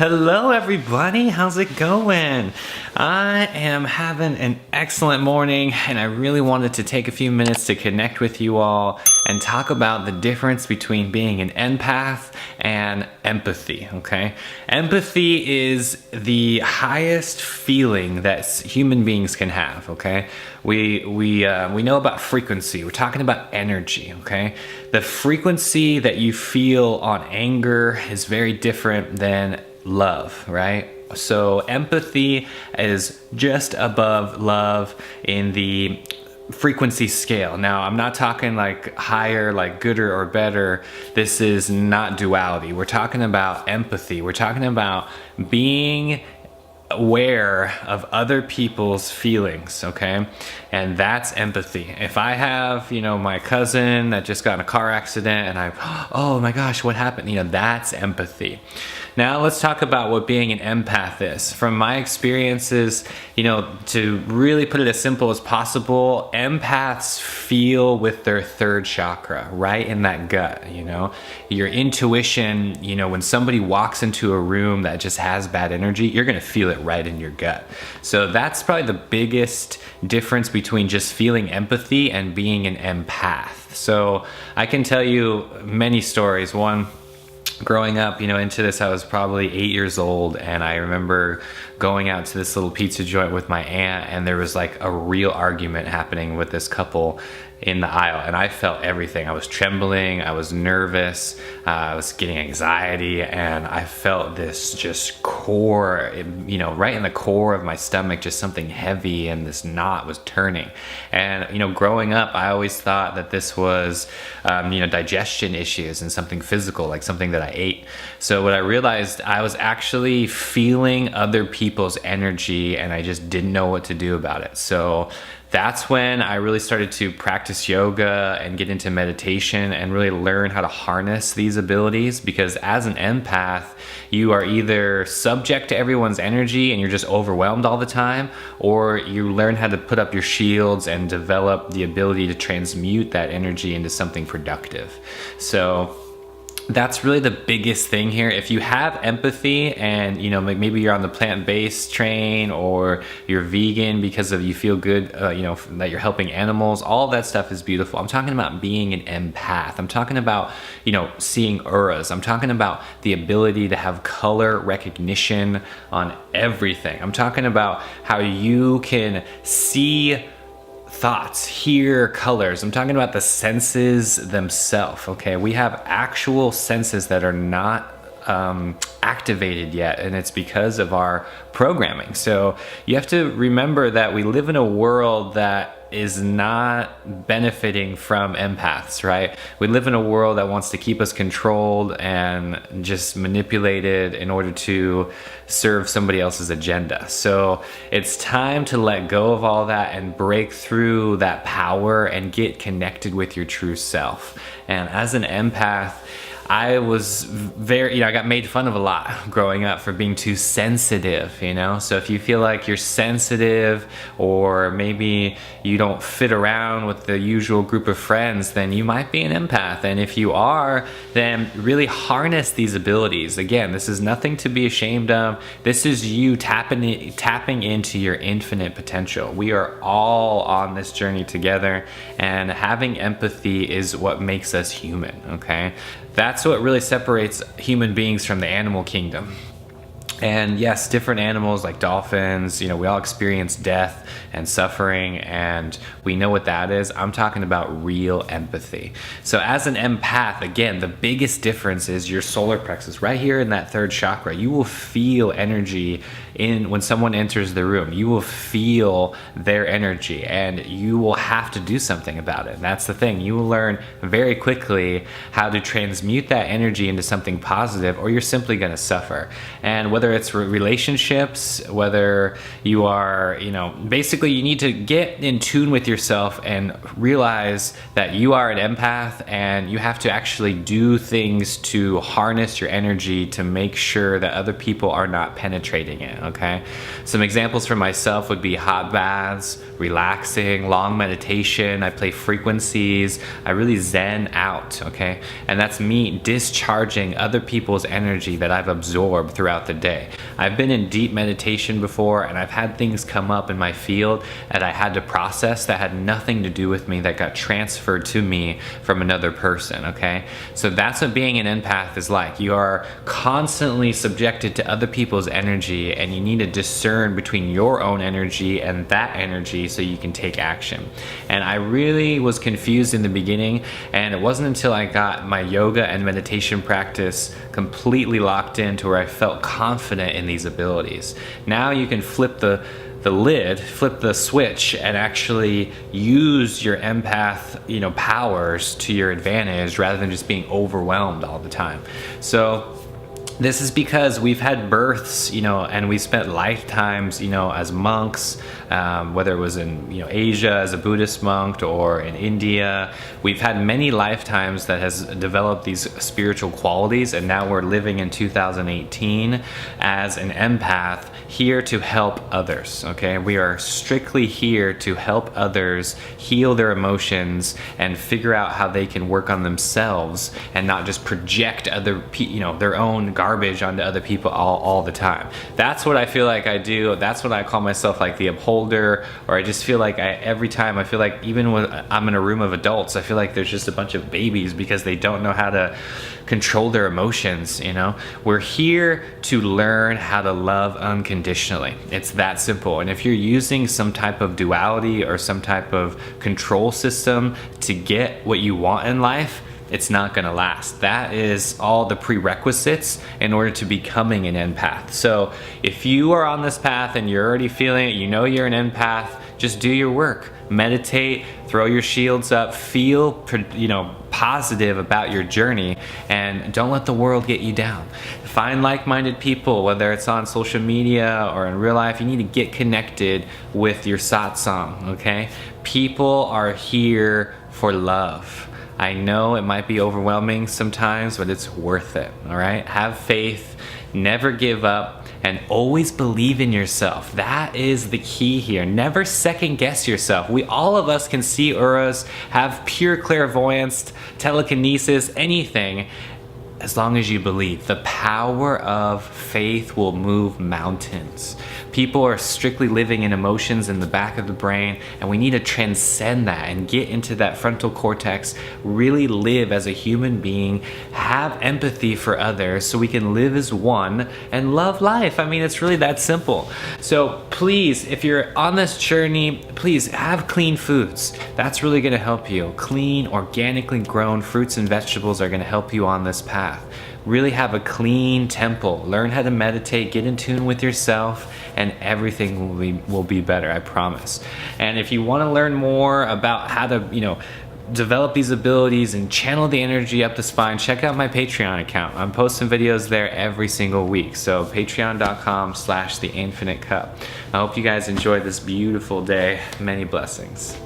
Hello everybody, how's it going? I am having an excellent morning and I really wanted to take a few minutes to connect with you all and talk about the difference between being an empath and empathy, okay? Empathy is the highest feeling that human beings can have, okay? We know about frequency. We're talking about energy, okay? The frequency that you feel on anger is very different than love, right? So empathy is just above love in the frequency scale. Now, I'm not talking like higher, like gooder or better. This is not duality. We're talking about empathy. We're talking about being aware of other people's feelings, okay? And that's empathy. If I have, my cousin that just got in a car accident and oh my gosh, what happened? That's empathy. Now let's talk about what being an empath is. From my experiences, to really put it as simple as possible, empaths feel with their third chakra, right in that gut, Your intuition, when somebody walks into a room that just has bad energy, you're gonna feel it right in your gut. So that's probably the biggest difference between just feeling empathy and being an empath. So I can tell you many stories. One, growing up, into this, I was probably 8 years old, and I remember going out to this little pizza joint with my aunt, and there was like a real argument happening with this couple in the aisle, and I felt everything. I was trembling, I was nervous, I was getting anxiety, and I felt this just core, right in the core of my stomach, just something heavy, and this knot was turning. And growing up, I always thought that this was digestion issues and something physical, like something that I ate. So what I realized, I was actually feeling other people's energy, and I just didn't know what to do about it. So that's when I really started to practice yoga and get into meditation and really learn how to harness these abilities, because as an empath, you are either subject to everyone's energy and you're just overwhelmed all the time, or you learn how to put up your shields and develop the ability to transmute that energy into something productive. So that's really the biggest thing here. If you have empathy and maybe you're on the plant-based train, or you're vegan because of you feel good that you're helping animals, all that stuff is beautiful. I'm talking about being an empath. I'm talking about seeing auras. I'm talking about the ability to have color recognition on everything. I'm talking about how you can see thoughts, hear colors. I'm talking about the senses themselves, okay? We have actual senses that are not activated yet, and it's because of our programming. So you have to remember that we live in a world that is not benefiting from empaths, right? We live in a world that wants to keep us controlled and just manipulated in order to serve somebody else's agenda. So it's time to let go of all that and break through that power and get connected with your true self. And as an empath, I was very, I got made fun of a lot growing up for being too sensitive, So if you feel like you're sensitive, or maybe you don't fit around with the usual group of friends, then you might be an empath. And if you are, then really harness these abilities. Again, this is nothing to be ashamed of. This is you tapping into your infinite potential. We are all on this journey together, and having empathy is what makes us human, okay? That's what really separates human beings from the animal kingdom. And yes, different animals like dolphins, we all experience death and suffering, and we know what that is. I'm talking about real empathy. So as an empath, again, the biggest difference is your solar plexus, right here in that third chakra. You will feel energy when someone enters the room. You will feel their energy, and you will have to do something about it. And that's the thing. You will learn very quickly how to transmute that energy into something positive, or you're simply going to suffer. And whether whether it's relationships, whether you are, basically you need to get in tune with yourself and realize that you are an empath, and you have to actually do things to harness your energy to make sure that other people are not penetrating it, okay? Some examples for myself would be hot baths, relaxing, long meditation. I play frequencies. I really zen out, okay? And that's me discharging other people's energy that I've absorbed throughout the day. I've been in deep meditation before, and I've had things come up in my field that I had to process that had nothing to do with me, that got transferred to me from another person, okay? So that's what being an empath is like. You are constantly subjected to other people's energy, and you need to discern between your own energy and that energy so you can take action. And I really was confused in the beginning, and it wasn't until I got my yoga and meditation practice completely locked in to where I felt confident in these abilities. Now you can flip the lid, flip the switch, and actually use your empath, powers to your advantage rather than just being overwhelmed all the time. So this is because we've had births, and we spent lifetimes, as monks, whether it was in, Asia as a Buddhist monk or in India. We've had many lifetimes that has developed these spiritual qualities, and now we're living in 2018 as an empath, here to help others, okay? We are strictly here to help others heal their emotions and figure out how they can work on themselves and not just project their own garbage onto other people all the time. That's what I feel like I do. That's what I call myself, like the upholder, or I just feel like every time I feel like, even when I'm in a room of adults, I feel like there's just a bunch of babies because they don't know how to control their emotions, We're here to learn how to love unconditionally. It's that simple. And if you're using some type of duality or some type of control system to get what you want in life, it's not gonna last. That is all the prerequisites in order to becoming an empath. So if you are on this path and you're already feeling it, you're an empath, just do your work. Meditate, throw your shields up, feel positive about your journey, and don't let the world get you down. Find like-minded people, whether it's on social media or in real life. You need to get connected with your satsang, okay? People are here for love. I know it might be overwhelming sometimes, but it's worth it, all right? Have faith, never give up, and always believe in yourself. That is the key here. Never second guess yourself. All of us can see auras, have pure clairvoyance, telekinesis, anything, as long as you believe. The power of faith will move mountains. People are strictly living in emotions in the back of the brain, and we need to transcend that and get into that frontal cortex, really live as a human being, have empathy for others so we can live as one and love life. I mean, it's really that simple. So please, if you're on this journey, please have clean foods. That's really gonna help you. Clean, organically grown fruits and vegetables are gonna help you on this path. Really have a clean temple. Learn how to meditate, get in tune with yourself, and everything will be better, I promise. And if you want to learn more about how to, develop these abilities and channel the energy up the spine, check out my Patreon account. I'm posting videos there every single week. So patreon.com/theinfinitecup. I hope you guys enjoyed this beautiful day. Many blessings.